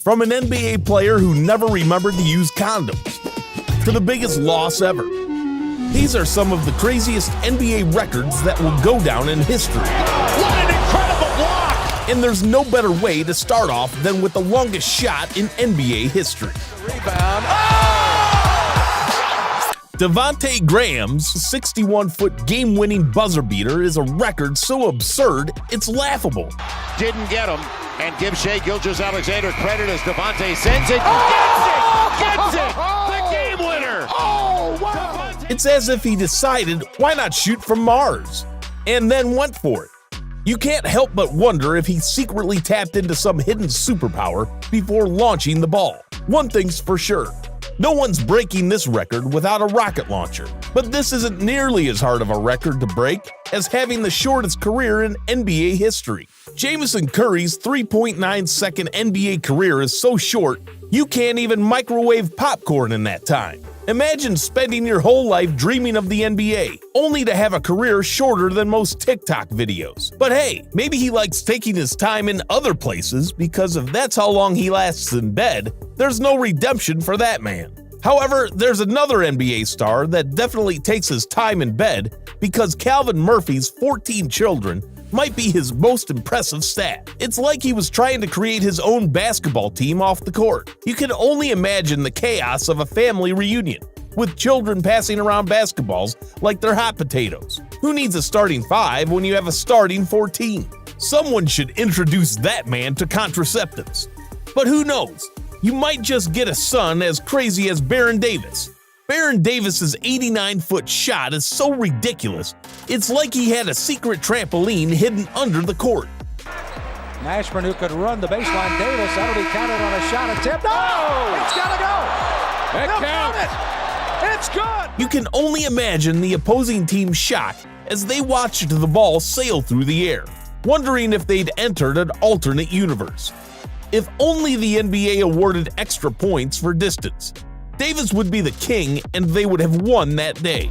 From an NBA player who never remembered to use condoms, to the biggest loss ever. These are some of the craziest NBA records that will go down in history. What an incredible block! And there's no better way to start off than with the longest shot in NBA history. Rebound. Devontae Graham's 61-foot game-winning buzzer beater is a record so absurd, it's laughable. Didn't get him, and give Shai Gilgeous-Alexander credit as Devontae sends it. Gets it! The game winner! Oh, wow! It's as if he decided, why not shoot from Mars? And then went for it. You can't help but wonder if he secretly tapped into some hidden superpower before launching the ball. One thing's for sure. No one's breaking this record without a rocket launcher. But this isn't nearly as hard of a record to break as having the shortest career in NBA history. Jamison Curry's 3.9-second NBA career is so short, you can't even microwave popcorn in that time. Imagine spending your whole life dreaming of the NBA, only to have a career shorter than most TikTok videos. But hey, maybe he likes taking his time in other places, because if that's how long he lasts in bed, there's no redemption for that man. However, there's another NBA star that definitely takes his time in bed, because Calvin Murphy's 14 children might be his most impressive stat. It's like he was trying to create his own basketball team off the court. You can only imagine the chaos of a family reunion, with children passing around basketballs like they're hot potatoes. Who needs a starting 5 when you have a starting 14? Someone should introduce that man to contraceptives. But who knows? You might just get a son as crazy as Baron Davis. Baron Davis's 89-foot shot is so ridiculous, it's like he had a secret trampoline hidden under the court. Nashman, who could run the baseline. Davis, that'll be counted on a shot attempt. No! It's gotta go! That counts! It's good! You can only imagine the opposing team's shock as they watched the ball sail through the air, wondering if they'd entered an alternate universe. If only the NBA awarded extra points for distance. Davis would be the king and they would have won that day.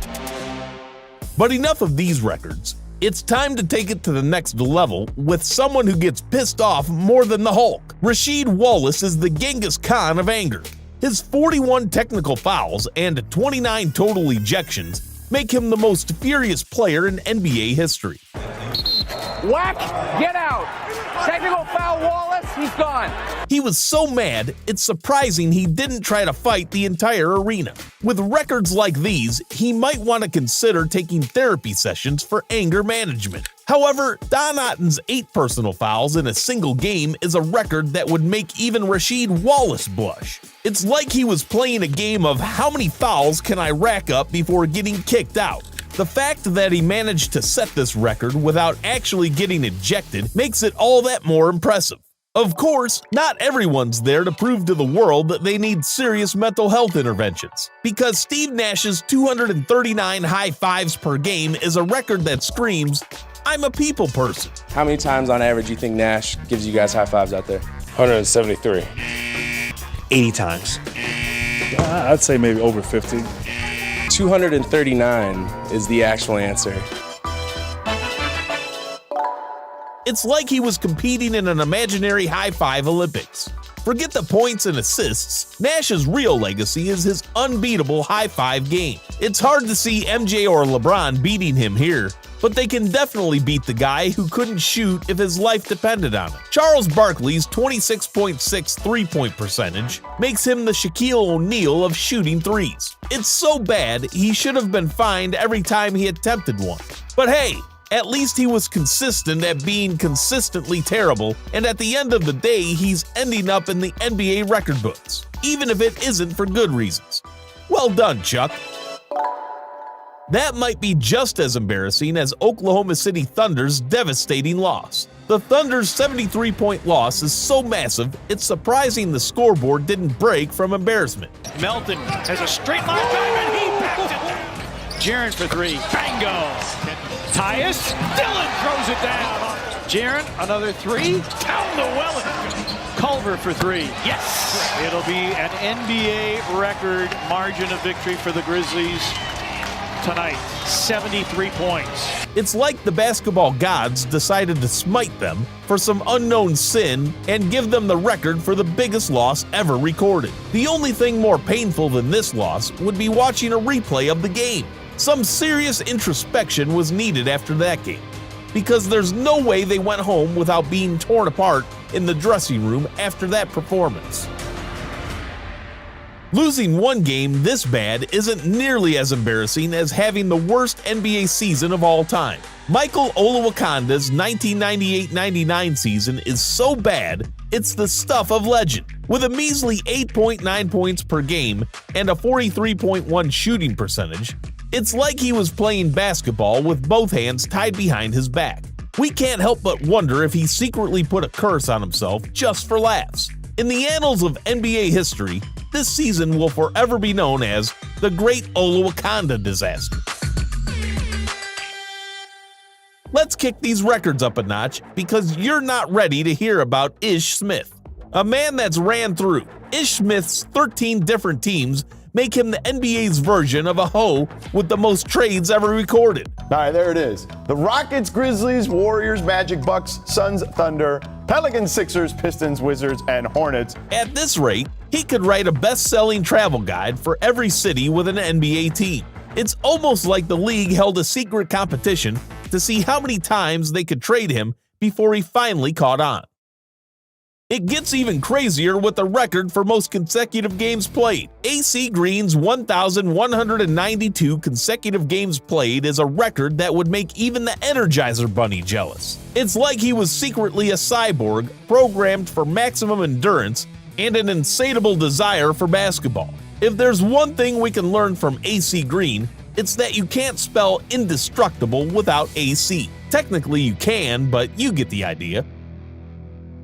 But enough of these records. It's time to take it to the next level with someone who gets pissed off more than the Hulk. Rasheed Wallace is the Genghis Khan of anger. His 41 technical fouls and 29 total ejections make him the most furious player in NBA history. Whack! Get out! Technical foul, Wallace. He's gone. He was so mad, it's surprising he didn't try to fight the entire arena. With records like these, he might want to consider taking therapy sessions for anger management. However, Don Otten's 8 personal fouls in a single game is a record that would make even Rasheed Wallace blush. It's like he was playing a game of how many fouls can I rack up before getting kicked out. The fact that he managed to set this record without actually getting ejected makes it all that more impressive. Of course, not everyone's there to prove to the world that they need serious mental health interventions, because Steve Nash's 239 high fives per game is a record that screams, I'm a people person. How many times on average do you think Nash gives you guys high fives out there? 173. 80 times. I'd say maybe over 50. 239 is the actual answer. It's like he was competing in an imaginary high-five Olympics. Forget the points and assists, Nash's real legacy is his unbeatable high-five game. It's hard to see MJ or LeBron beating him here, but they can definitely beat the guy who couldn't shoot if his life depended on it. Charles Barkley's 26.6 three-point percentage makes him the Shaquille O'Neal of shooting threes. It's so bad, he should have been fined every time he attempted one. But hey, at least he was consistent at being consistently terrible, and at the end of the day, he's ending up in the NBA record books, even if it isn't for good reasons. Well done, Chuck. That might be just as embarrassing as Oklahoma City Thunder's devastating loss. The Thunder's 73-point loss is so massive, it's surprising the scoreboard didn't break from embarrassment. Melton has a straight line drive and he backs it down. Jaren for 3. Bango. Tyus. Dillon throws it down. Jaren, another 3. Down the well. Culver for 3. Yes. It'll be an NBA record margin of victory for the Grizzlies. tonight, 73 points. It's like the basketball gods decided to smite them for some unknown sin and give them the record for the biggest loss ever recorded. The only thing more painful than this loss would be watching a replay of the game. Some serious introspection was needed after that game, because there's no way they went home without being torn apart in the dressing room after that performance. Losing one game this bad isn't nearly as embarrassing as having the worst NBA season of all time. Michael Olawakanda's 1998-99 season is so bad, it's the stuff of legend. With a measly 8.9 points per game and a 43.1 shooting percentage, it's like he was playing basketball with both hands tied behind his back. We can't help but wonder if he secretly put a curse on himself just for laughs. In the annals of NBA history, this season will forever be known as the Great Olowokanda Disaster. Let's kick these records up a notch because you're not ready to hear about Ish Smith, a man that's ran through. Ish Smith's 13 different teams make him the NBA's version of a hoe with the most trades ever recorded. All right, there it is. The Rockets, Grizzlies, Warriors, Magic, Bucks, Suns, Thunder, Pelicans, Sixers, Pistons, Wizards, and Hornets. At this rate, he could write a best-selling travel guide for every city with an NBA team. It's almost like the league held a secret competition to see how many times they could trade him before he finally caught on. It gets even crazier with the record for most consecutive games played. AC Green's 1,192 consecutive games played is a record that would make even the Energizer Bunny jealous. It's like he was secretly a cyborg programmed for maximum endurance and an insatiable desire for basketball. If there's one thing we can learn from AC Green, it's that you can't spell indestructible without AC. Technically you can, but you get the idea.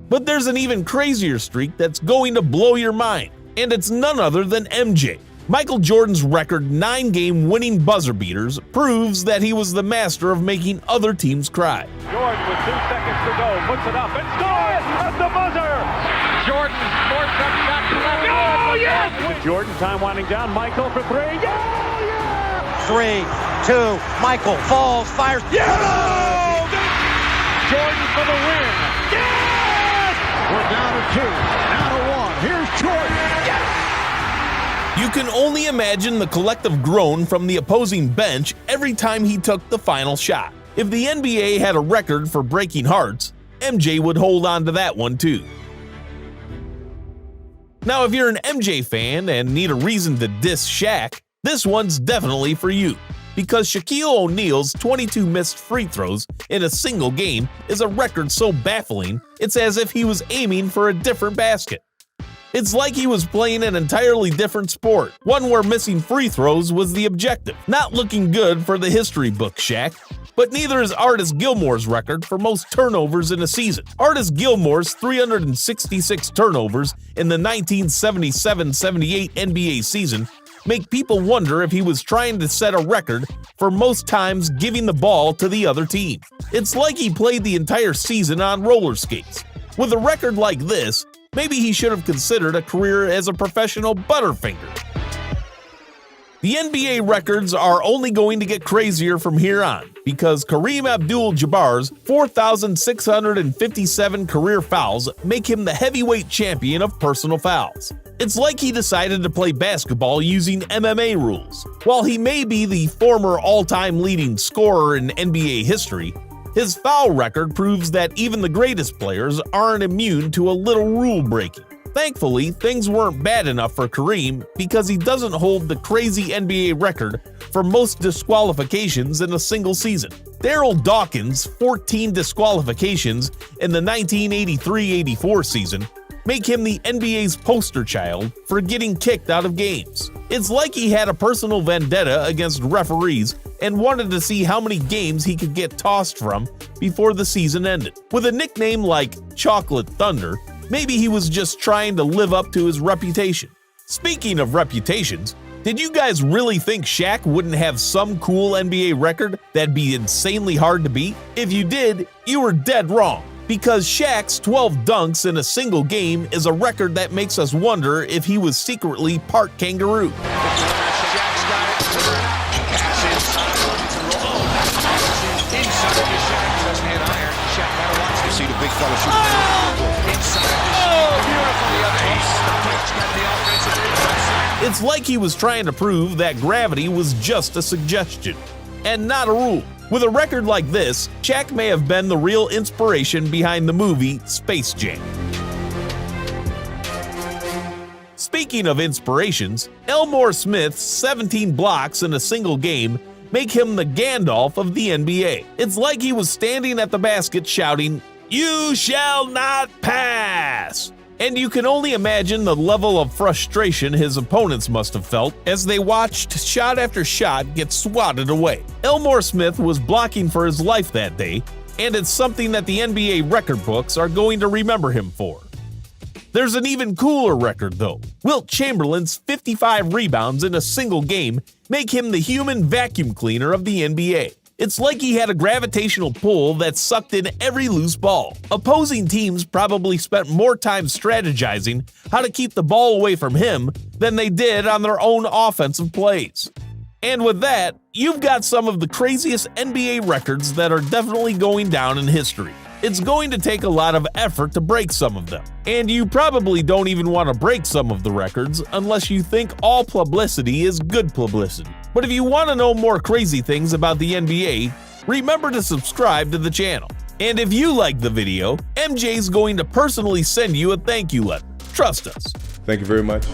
But there's an even crazier streak that's going to blow your mind, and it's none other than MJ. Michael Jordan's record 9-game winning buzzer beaters proves that he was the master of making other teams cry. Jordan with 2 seconds to go, puts it up and scores at the buzzer. Jordan, short shot to left. Oh, yes! With Jordan, time winding down. Michael for 3. Oh, yeah! 3, 2, Michael falls, fires. Yeah! Jordan for the win. Yeah! We're down to 2, now to 1. Here's Jordan. Yes! You can only imagine the collective groan from the opposing bench every time he took the final shot. If the NBA had a record for breaking hearts, MJ would hold on to that one too. Now, if you're an MJ fan and need a reason to diss Shaq, this one's definitely for you. Because Shaquille O'Neal's 22 missed free throws in a single game is a record so baffling, it's as if he was aiming for a different basket. It's like he was playing an entirely different sport, one where missing free throws was the objective. Not looking good for the history book, Shaq. But neither is Artis Gilmore's record for most turnovers in a season. Artis Gilmore's 366 turnovers in the 1977-78 NBA season make people wonder if he was trying to set a record for most times giving the ball to the other team. It's like he played the entire season on roller skates. With a record like this, maybe he should have considered a career as a professional butterfinger. The NBA records are only going to get crazier from here on, because Kareem AbdulJabbar's 4,657 career fouls make him the heavyweight champion of personal fouls. It's like he decided to play basketball using MMA rules. While he may be the former all-time leading scorer in NBA history, his foul record proves that even the greatest players aren't immune to a little rule breaking. Thankfully, things weren't bad enough for Kareem because he doesn't hold the crazy NBA record for most disqualifications in a single season. Daryl Dawkins' 14 disqualifications in the 1983-84 season make him the NBA's poster child for getting kicked out of games. It's like he had a personal vendetta against referees and wanted to see how many games he could get tossed from before the season ended. With a nickname like Chocolate Thunder, maybe he was just trying to live up to his reputation. Speaking of reputations, did you guys really think Shaq wouldn't have some cool NBA record that'd be insanely hard to beat? If you did, you were dead wrong. Because Shaq's 12 dunks in a single game is a record that makes us wonder if he was secretly part kangaroo. Shaq's got it. Passes. It's like he was trying to prove that gravity was just a suggestion and not a rule. With a record like this, Shaq may have been the real inspiration behind the movie Space Jam. Speaking of inspirations, Elmore Smith's 17 blocks in a single game make him the Gandalf of the NBA. It's like he was standing at the basket shouting, "You shall not pass!" And you can only imagine the level of frustration his opponents must have felt as they watched shot after shot get swatted away. Elmore Smith was blocking for his life that day, and it's something that the NBA record books are going to remember him for. There's an even cooler record, though. Wilt Chamberlain's 55 rebounds in a single game make him the human vacuum cleaner of the NBA. It's like he had a gravitational pull that sucked in every loose ball. Opposing teams probably spent more time strategizing how to keep the ball away from him than they did on their own offensive plays. And with that, you've got some of the craziest NBA records that are definitely going down in history. It's going to take a lot of effort to break some of them. And you probably don't even want to break some of the records unless you think all publicity is good publicity. But if you want to know more crazy things about the NBA, remember to subscribe to the channel. And if you like the video, MJ's going to personally send you a thank you letter. Trust us. Thank you very much.